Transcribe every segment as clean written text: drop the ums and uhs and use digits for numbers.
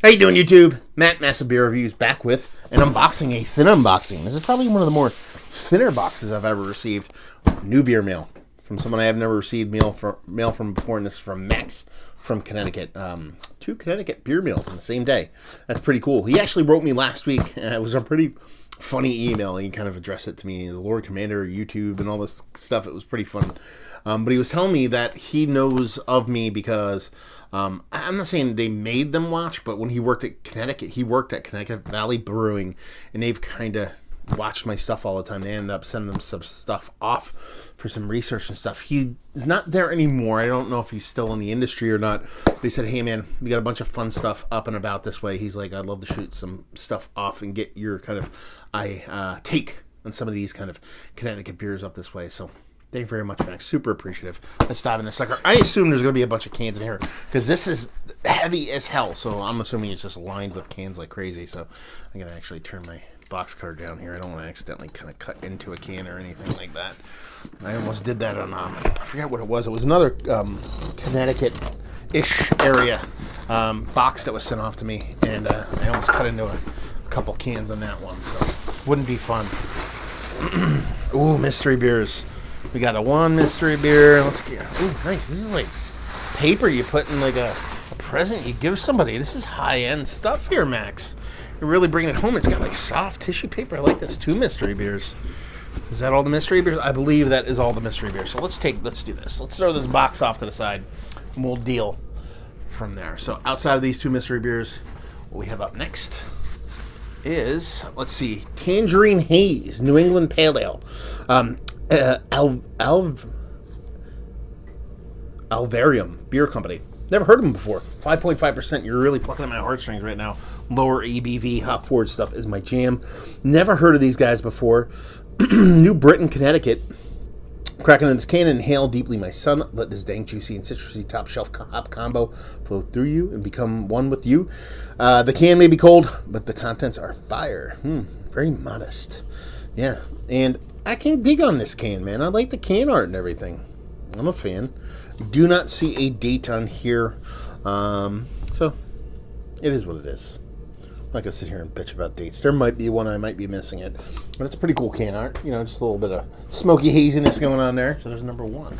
How you doing, YouTube? Matt, Massive Beer Reviews, back with an unboxing, a thin unboxing. This is probably one of the more thinner boxes I've ever received. New beer mail from someone I have never received mail from before, and this is from Maxx from Connecticut. Two Connecticut beer mails on the same day. That's pretty cool. He actually wrote me last week. It was a pretty funny email. He kind of addressed it to me, the Lord Commander, YouTube, and all this stuff. It was pretty fun. But he was telling me that he knows of me because I'm not saying they made them watch, but when he worked at Connecticut, he worked at Connecticut Valley Brewing, and they've kind of watched my stuff all the time. They ended up sending them some stuff off for some research and stuff. He is not there anymore. I don't know if he's still in the industry or not. They said, hey man, we got a bunch of fun stuff up and about this way. He's like, I'd love to shoot some stuff off and get your kind of take on some of these kind of Connecticut beers up this way. So thank you very much, Max. Super appreciative. Let's dive in this sucker. I assume there's going to be a bunch of cans in here because this is heavy as hell. So I'm assuming it's just lined with cans like crazy. So I'm going to actually turn my box cutter down here. I don't want to accidentally kind of cut into a can or anything like that. I almost did that on, I forgot what it was. It was another Connecticut-ish area box that was sent off to me. And I almost cut into a couple cans on that one. So wouldn't be fun. Ooh, mystery beers. We got one mystery beer. Let's get. Ooh, nice. This is like paper you put in like a present you give somebody. This is high-end stuff here, Max. You're really bringing it home. It's got like soft tissue paper. I like this. 2 mystery beers. Is that all the mystery beers? I believe that is all the mystery beers. So let's do this. Let's throw this box off to the side, and we'll deal from there. So outside of these 2 mystery beers, what we have up next is, let's see, Tangerine Haze, New England Pale Ale. Alvarium Beer Company. Never heard of them before. 5.5%. You're really plucking at my heartstrings right now. Lower ABV, hop forward stuff is my jam. Never heard of these guys before. New Britain, Connecticut. Cracking in this can, inhale deeply, my son. Let this dank, juicy, and citrusy top shelf hop combo flow through you and become one with you. The can may be cold, but the contents are fire. Very modest. Yeah, and I can dig on this can, man. I like the can art and everything. I'm a fan. Do not see a date on here. So, it is what it is. I'm not going to sit here and bitch about dates. There might be one I might be missing it. But it's a pretty cool can art. You know, just a little bit of smoky haziness going on there. So there's number 1.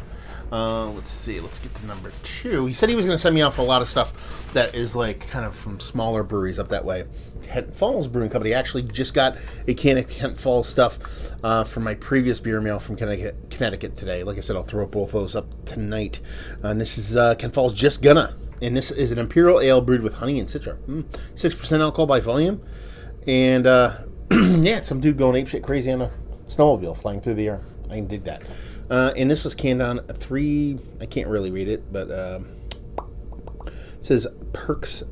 Let's see. Let's get to number 2. He said he was going to send me out for a lot of stuff that is like kind of from smaller breweries up that way. Kent Falls Brewing Company. Actually just got a can of Kent Falls stuff from my previous beer mail from Connecticut today. Like I said, I'll throw both those up tonight. And this is Kent Falls Just Gonna. And this is an imperial ale brewed with honey and citra. 6% alcohol by volume. And yeah, some dude going apeshit crazy on a snowmobile flying through the air. I can dig that. And this was canned on 3, I can't really read it, but it says Peaks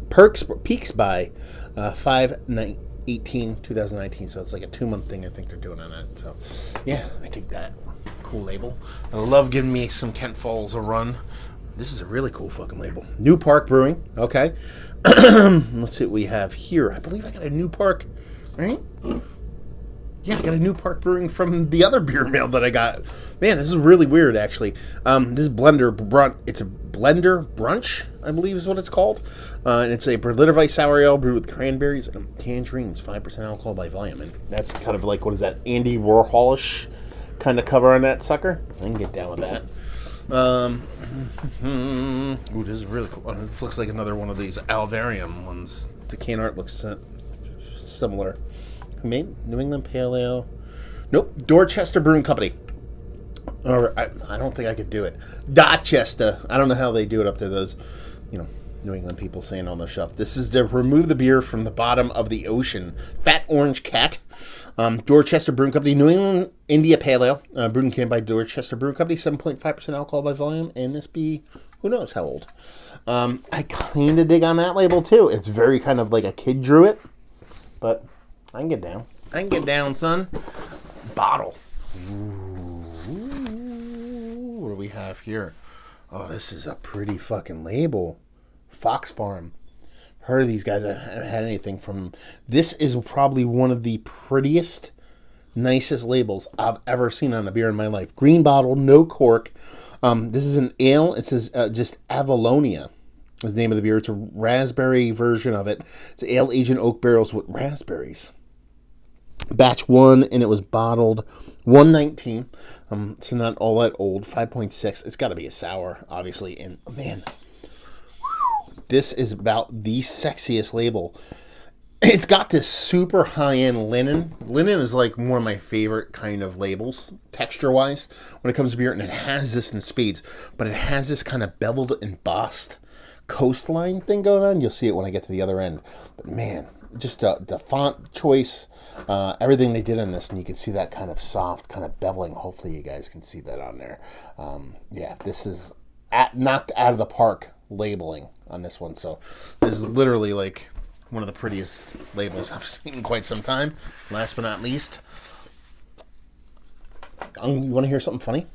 by 5/18/2019. So it's like a 2-month thing I think they're doing on that. So yeah, I dig that. Cool label. I love giving me some Kent Falls a run. This is a really cool fucking label. New Park Brewing. Okay. Let's see what we have here. I believe I got a New Park, right? Yeah, I got a New Park Brewing from the other beer mail that I got. Man, this is really weird, actually. This is it's a blender brunch, I believe is what it's called. And it's a Berliner Weiss sour ale brewed with cranberries and tangerines, 5% alcohol by volume. And that's kind of like, what is that, Andy Warhol-ish kind of cover on that sucker? I can get down with that. Ooh, this is really cool. This looks like another one of these Alvarium ones. The can art looks similar. Maybe New England Pale Ale. Nope. Dorchester Brewing Company. Or I don't think I could do it. Dorchester. I don't know how they do it up to those, New England people saying on their shelf. This is to remove the beer from the bottom of the ocean. Fat Orange Cat. Dorchester Brewing Company, New England India Pale Ale, brewed and canned by Dorchester Brewing Company, 7.5% alcohol by volume, and this be, who knows how old. I kind of dig on that label, too. It's very kind of like a kid drew it, but I can get down. I can get down, son. Bottle. Ooh, what do we have here? Oh, this is a pretty fucking label. Fox Farm. Heard of these guys. I haven't had anything from them. This is probably one of the prettiest, nicest labels I've ever seen on a beer in my life. Green bottle, no cork. This is an ale. It says just Avalonia. is the name of the beer. It's a raspberry version of it. It's ale aged oak barrels with raspberries. Batch 1, and it was bottled 119. So not all that old. 5.6. It's got to be a sour, obviously. And man, this is about the sexiest label. It's got this super high-end linen. Linen is like one of my favorite kind of labels, texture-wise, when it comes to beer. And it has this in spades, but it has this kind of beveled, embossed coastline thing going on. You'll see it when I get to the other end. But man, just the font choice, everything they did on this, and you can see that kind of soft, kind of beveling. Hopefully you guys can see that on there. Yeah, this is knocked out of the park labeling on this one. So this is literally like one of the prettiest labels I've seen in quite some time. Last but not least, you want to hear something funny?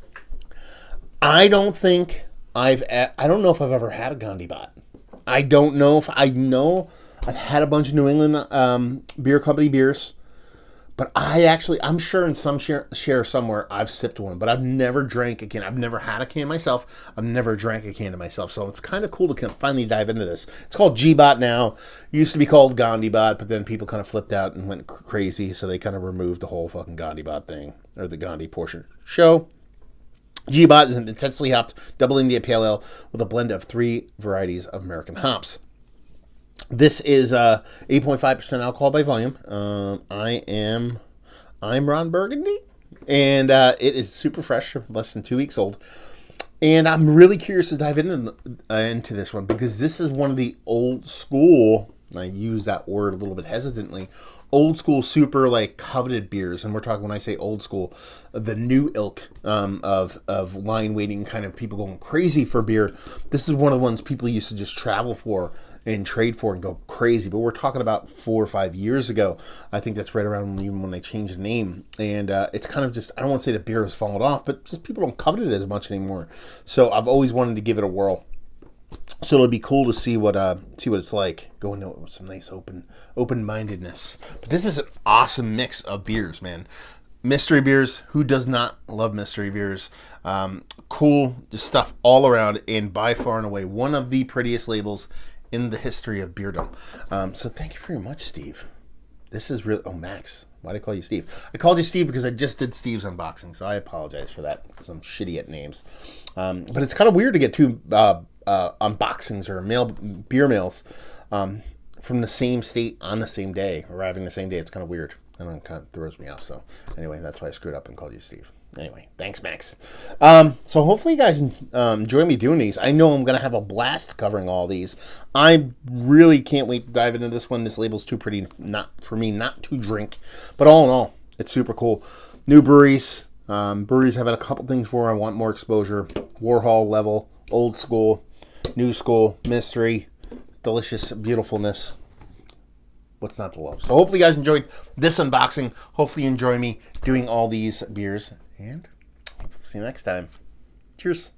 I don't know if I've ever had a Gandhi bot. I don't know if I know. I've had a bunch of New England beer company beers, but I'm sure in some share somewhere I've sipped one, but I've never drank a can. I've never had a can myself. I've never drank a can to myself, so it's kind of cool to finally dive into this. It's called G-Bot now. It used to be called Gandhi Bot, but then people kind of flipped out and went crazy, so they kind of removed the whole fucking Gandhi Bot thing, or the Gandhi portion. Show. G-Bot is an intensely hopped double India Pale Ale with a blend of 3 varieties of American hops. This is 8.5% alcohol by volume. I'm Ron Burgundy, and it is super fresh, less than 2 weeks old. And I'm really curious to dive into this one, because this is one of the old school, I use that word a little bit hesitantly, old school, super like coveted beers. And we're talking, when I say old school, the new ilk of line waiting kind of people going crazy for beer. This is one of the ones people used to just travel for and trade for and go crazy. But we're talking about 4 or 5 years ago. I think that's right around even when they changed the name. And it's kind of just, I don't want to say the beer has fallen off, but just people don't covet it as much anymore. So I've always wanted to give it a whirl. So it'll be cool to see what it's like. Go into it with some nice open-mindedness. But this is an awesome mix of beers, man. Mystery beers. Who does not love mystery beers? Cool, just stuff all around, and by far and away one of the prettiest labels in the history of beerdom. So thank you very much, Steve. This is really... Oh, Max. Why did I call you Steve? I called you Steve because I just did Steve's unboxing, so I apologize for that, because I'm shitty at names. But it's kind of weird to get two unboxings or beer mails from the same state on the same day, arriving the same day. It's kind of weird. I don't know, it kind of throws me off. So anyway, that's why I screwed up and called you Steve. Anyway, thanks, Max. So hopefully you guys enjoy me doing these. I know I'm going to have a blast covering all these. I really can't wait to dive into this one. This label's too pretty not to drink. But all in all, it's super cool. New breweries. Breweries have had a couple things for I want more exposure. Warhol level, old school, new school, mystery, delicious beautifulness. What's not to love? So hopefully you guys enjoyed this unboxing. Hopefully you enjoy me doing all these beers. And see you next time. Cheers.